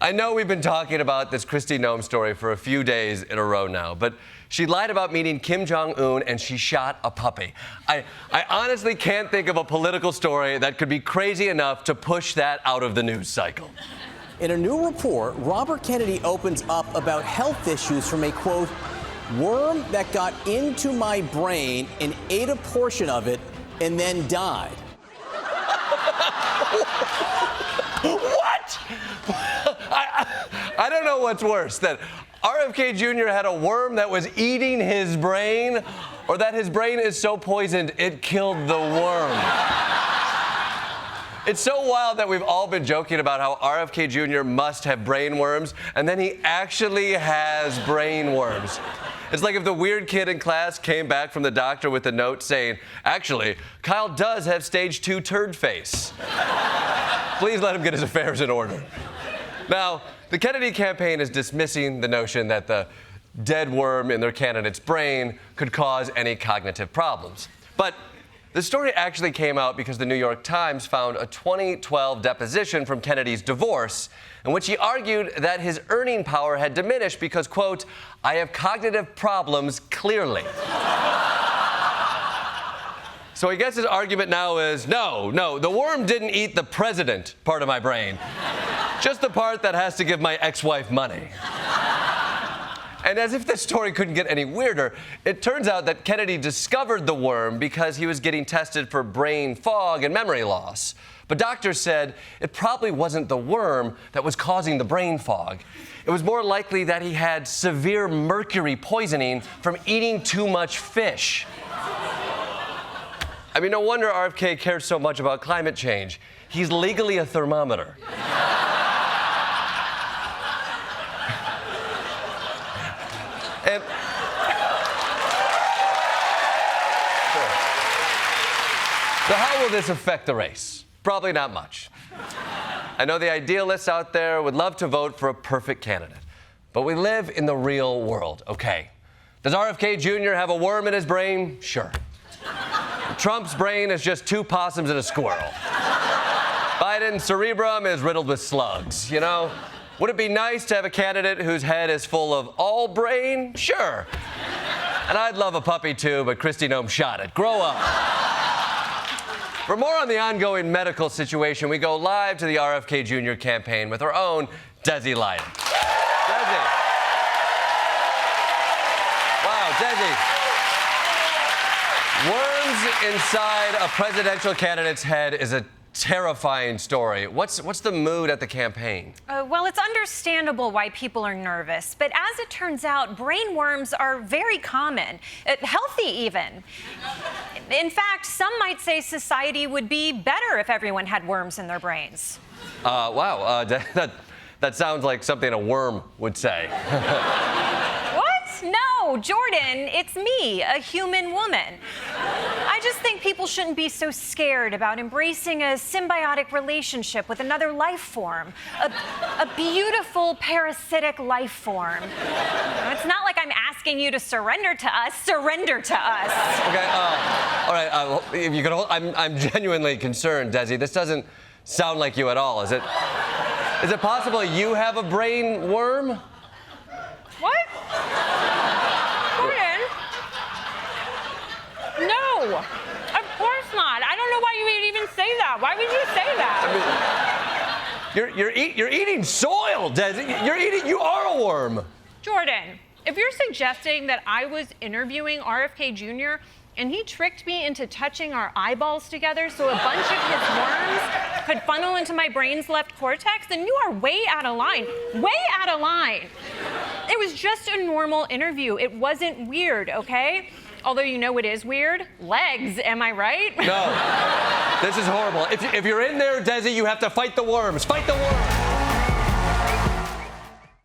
I know we've been talking about this Kristi Noem story for a few days in a row now, but she lied about meeting Kim Jong-un and she shot a puppy. I honestly can't think of a political story that could be crazy enough to push that out of the news cycle. In a new report, Robert Kennedy opens up about health issues from a, quote, worm that got into my brain and ate a portion of it and then died. What? I don't know what's worse, that RFK Jr. had a worm that was eating his brain, or that his brain is so poisoned it killed the worm. It's so wild that we've all been joking about how RFK Jr. must have brain worms, and then he actually has brain worms. It's like if the weird kid in class came back from the doctor with a note saying, actually, Kyle does have stage 2 turd face. Please let him get his affairs in order. Now, the Kennedy campaign is dismissing the notion that the dead worm in their candidate's brain could cause any cognitive problems. But the story actually came out because the New York Times found a 2012 deposition from Kennedy's divorce in which he argued that his earning power had diminished because, quote, I have cognitive problems clearly. So I guess his argument now is, no, the worm didn't eat the president part of my brain, just the part that has to give my ex-wife money. And as if this story couldn't get any weirder, it turns out that Kennedy discovered the worm because he was getting tested for brain fog and memory loss. But doctors said it probably wasn't the worm that was causing the brain fog. It was more likely that he had severe mercury poisoning from eating too much fish. I mean, no wonder RFK cares so much about climate change. He's legally a thermometer. And so how will this affect the race? Probably not much. I know the idealists out there would love to vote for a perfect candidate, but we live in the real world, okay? Does RFK Jr. have a worm in his brain? Sure. Trump's brain is just 2 possums and a squirrel. Biden's cerebrum is riddled with slugs, you know? Would it be nice to have a candidate whose head is full of all brain? Sure. And I'd love a puppy too, but Kristi Noem shot it. Grow up. For more on the ongoing medical situation, we go live to the RFK Jr. campaign with our own Desi Lydic. Desi. Wow, Desi. Worms inside a presidential candidate's head is a terrifying story. What's the mood at the campaign? Well, it's understandable why people are nervous, but as it turns out, brain worms are very common, healthy even. In fact, some might say society would be better if everyone had worms in their brains. Wow, that sounds like something a worm would say. What? No, Jordan, it's me, a human woman. I just think people shouldn't be so scared about embracing a symbiotic relationship with another life form, a beautiful parasitic life form. It's not like I'm asking you to surrender to us. Surrender to us. Okay, all right, if you could hold, I'm genuinely concerned, Desi. This doesn't sound like you at all. Is it possible you have a brain worm? What? Jordan? No, of course not. I don't know why you would even say that. Why would you say that? I mean, you're eating soil, Desi. You are a worm. Jordan, if you're suggesting that I was interviewing RFK Jr. and he tricked me into touching our eyeballs together so a bunch of his worms could funnel into my brain's left cortex, then you are way out of line. Way out of line. It was just a normal interview. It wasn't weird, okay? Although you know it is weird. Legs, am I right? No. This is horrible. If you're in there, Desi, you have to fight the worms. Fight the worms.